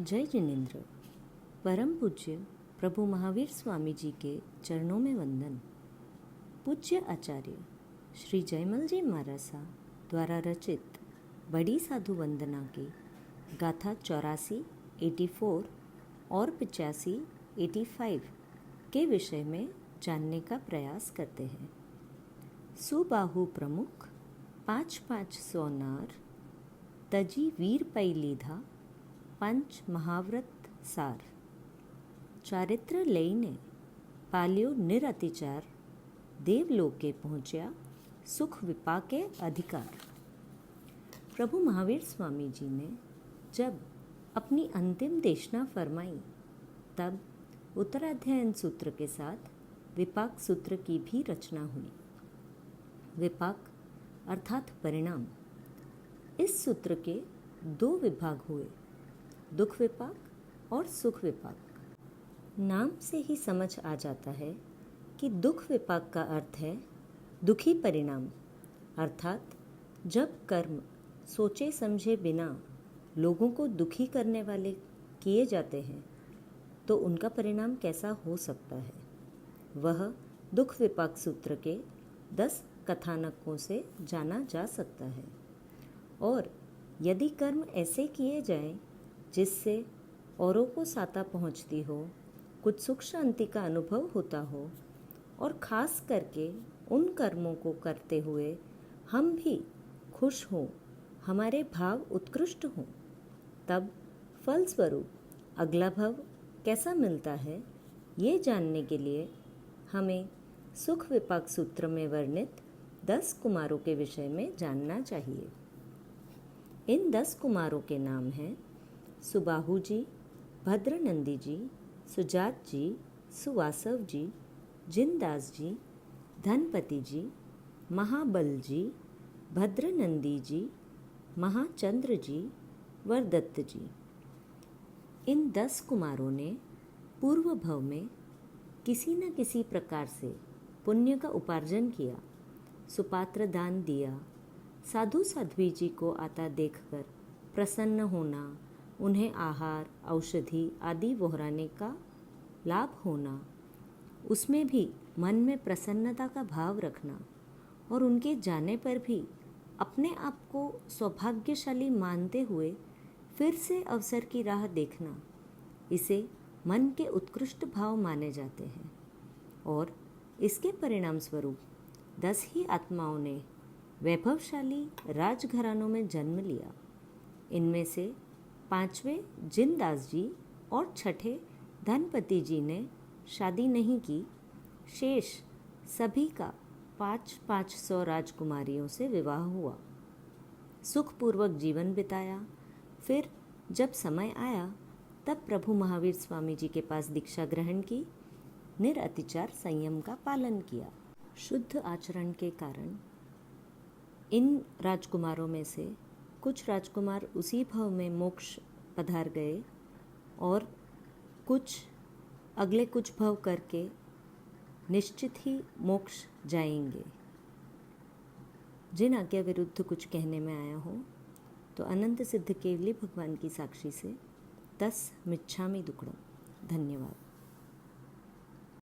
जय जिनेन्द्र। परम पूज्य प्रभु महावीर स्वामी जी के चरणों में वंदन। पूज्य आचार्य श्री जयमल जी महाराज साहब द्वारा रचित बड़ी साधु वंदना की गाथा 84, 84 और 85, 85 के विषय में जानने का प्रयास करते हैं। सुबाहु प्रमुख 5-500 नार तजी वीर पै लीधा पंच महाव्रत सार। चारित्र लईने पाल्यो निरतिचार देवलोके पहुँचा सुख विपाके अधिकार। प्रभु महावीर स्वामी जी ने जब अपनी अंतिम देशना फरमाई तब उत्तराध्ययन सूत्र के साथ विपाक सूत्र की भी रचना हुई। विपाक अर्थात परिणाम। इस सूत्र के 2 विभाग हुए, दुख विपाक और सुख विपाक। नाम से ही समझ आ जाता है कि दुख विपाक का अर्थ है दुखी परिणाम, अर्थात जब कर्म सोचे समझे बिना लोगों को दुखी करने वाले किए जाते हैं तो उनका परिणाम कैसा हो सकता है। वह दुख विपाक सूत्र के 10 कथानकों से जाना जा सकता है। और यदि कर्म ऐसे किए जाएं जिससे औरों को साता पहुंचती हो, कुछ सुख शांति का अनुभव होता हो और ख़ास करके उन कर्मों को करते हुए हम भी खुश हों, हमारे भाव उत्कृष्ट हों, तब फलस्वरूप अगला भव कैसा मिलता है, ये जानने के लिए हमें सुख विपाक सूत्र में वर्णित 10 कुमारों के विषय में जानना चाहिए। इन 10 कुमारों के नाम हैं सुबाहु जी, भद्रनंदी जी, सुजात जी, सुवासव जी, जिनदास जी, धनपति जी, महाबल जी, भद्रनंदी जी, महाचंद्र जी, वरदत्त जी। इन 10 कुमारों ने पूर्व भव में किसी न किसी प्रकार से पुण्य का उपार्जन किया, सुपात्र दान दिया, साधु साध्वी जी को आता देखकर प्रसन्न होना, उन्हें आहार औषधि आदि वहोराने का लाभ होना, उसमें भी मन में प्रसन्नता का भाव रखना और उनके जाने पर भी अपने आप को सौभाग्यशाली मानते हुए फिर से अवसर की राह देखना, इसे मन के उत्कृष्ट भाव माने जाते हैं। और इसके परिणाम स्वरूप 10 ही आत्माओं ने वैभवशाली राजघरानों में जन्म लिया। इनमें से 5वें जिनदास जी और 6ठे धनपति जी ने शादी नहीं की। शेष सभी का 500 राजकुमारियों से विवाह हुआ, सुखपूर्वक जीवन बिताया। फिर जब समय आया तब प्रभु महावीर स्वामी जी के पास दीक्षा ग्रहण की, निरतिचार संयम का पालन किया। शुद्ध आचरण के कारण इन राजकुमारों में से कुछ राजकुमार उसी भव में मोक्ष पधार गए और कुछ अगले कुछ भव करके निश्चित ही मोक्ष जाएंगे। जिन आज्ञा विरुद्ध कुछ कहने में आया हो तो अनंत सिद्ध केवली भगवान की साक्षी से 10 मिच्छामि दुक्कडम। धन्यवाद।